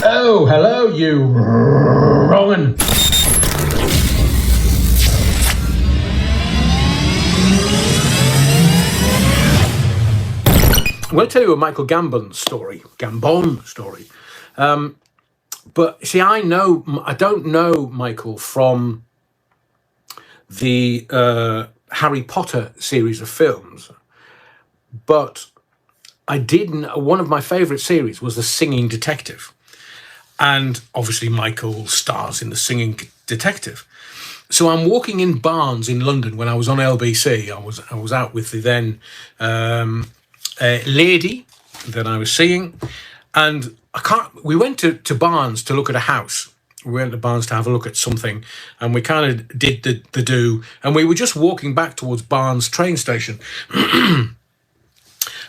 Oh, hello, you wrong'un. I'm going to tell you a Michael Gambon story. But see, I don't know Michael from the Harry Potter series of films, but I did. One of my favourite series was The Singing Detective, and obviously Michael stars in The Singing Detective. So I'm walking in Barnes in London when I was on LBC. I was out with the then lady that I was seeing, and we went to Barnes to look at a house. We went to Barnes to have a look at something, and we kind of did the do, and we were just walking back towards Barnes train station.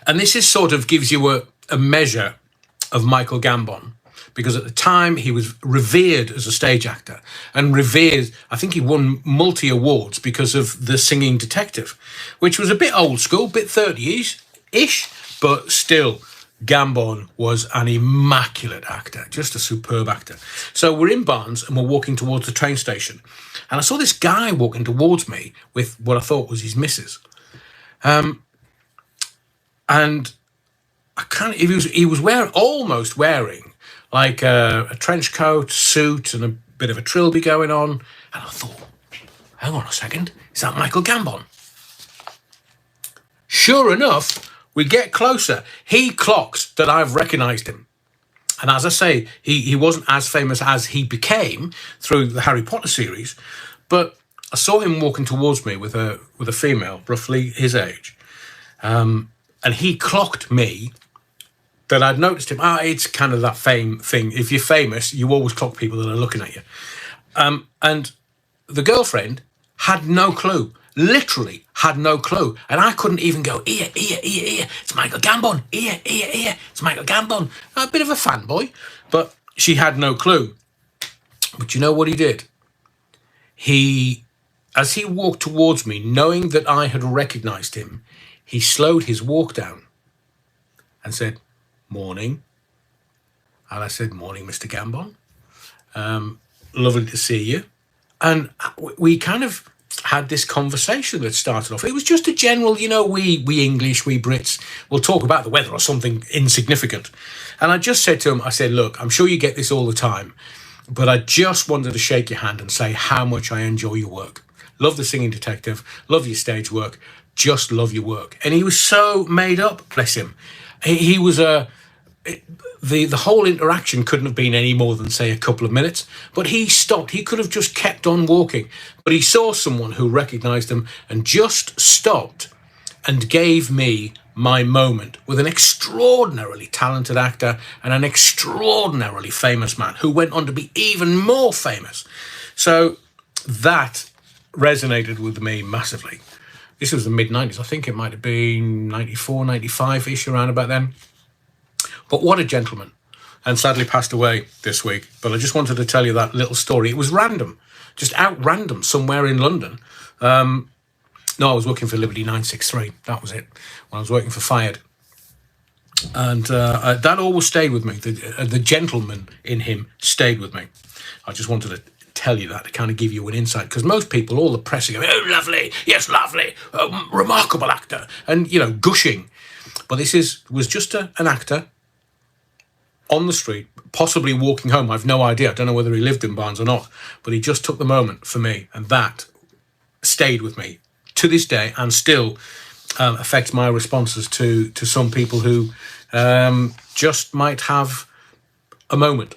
And this is sort of gives you a measure of Michael Gambon, because at the time he was revered as a stage actor, and revered, I think he won multi-awards because of The Singing Detective, which was a bit old school, bit 30s-ish, but still, Gambon was an immaculate actor, just a superb actor. So we're in Barnes and we're walking towards the train station, and I saw this guy walking towards me with what I thought was his missus. And he was almost wearing like a trench coat, suit, and a bit of a trilby going on. And I thought, hang on a second, is that Michael Gambon? Sure enough, we get closer. He clocks that I've recognised him. And as I say, he wasn't as famous as he became through the Harry Potter series, but I saw him walking towards me with a female, roughly his age. And he clocked me that I'd noticed him. It's kind of that fame thing. If you're famous, you always clock people that are looking at you. And the girlfriend had no clue, literally had no clue. And I couldn't even go, here, it's Michael Gambon, here, it's Michael Gambon. A bit of a fanboy, but she had no clue. But you know what he did? As he walked towards me, knowing that I had recognised him, he slowed his walk down and said, "Morning." And I said, "Morning, Mr. Gambon. Lovely to see you." And we kind of had this conversation that started off. It was just a general, we English, we Brits, we'll talk about the weather or something insignificant. And I just said to him, I said, "Look, I'm sure you get this all the time, but I just wanted to shake your hand and say how much I enjoy your work. Love The Singing Detective, love your stage work, just love your work." And he was so made up, bless him. He was the whole interaction couldn't have been any more than, say, a couple of minutes, but he stopped. He could have just kept on walking, but he saw someone who recognised him and just stopped and gave me my moment with an extraordinarily talented actor and an extraordinarily famous man who went on to be even more famous. So that resonated with me massively. This was the mid-90s. I think it might have been 94, 95-ish, around about then. But what a gentleman. And sadly passed away this week. But I just wanted to tell you that little story. It was random, just out random, somewhere in London. No, I was working for Liberty 963. That was it. When I was working for Fired. And that always stayed with me. The gentleman in him stayed with me. I just wanted to tell you that to kind of give you an insight, because most people, all the press, go, "Oh, lovely, yes, lovely, remarkable actor," and gushing. But this was just an actor on the street, possibly walking home. I've no idea. I don't know whether he lived in Barnes or not, but he just took the moment for me, and that stayed with me to this day, and still affects my responses to some people who just might have a moment.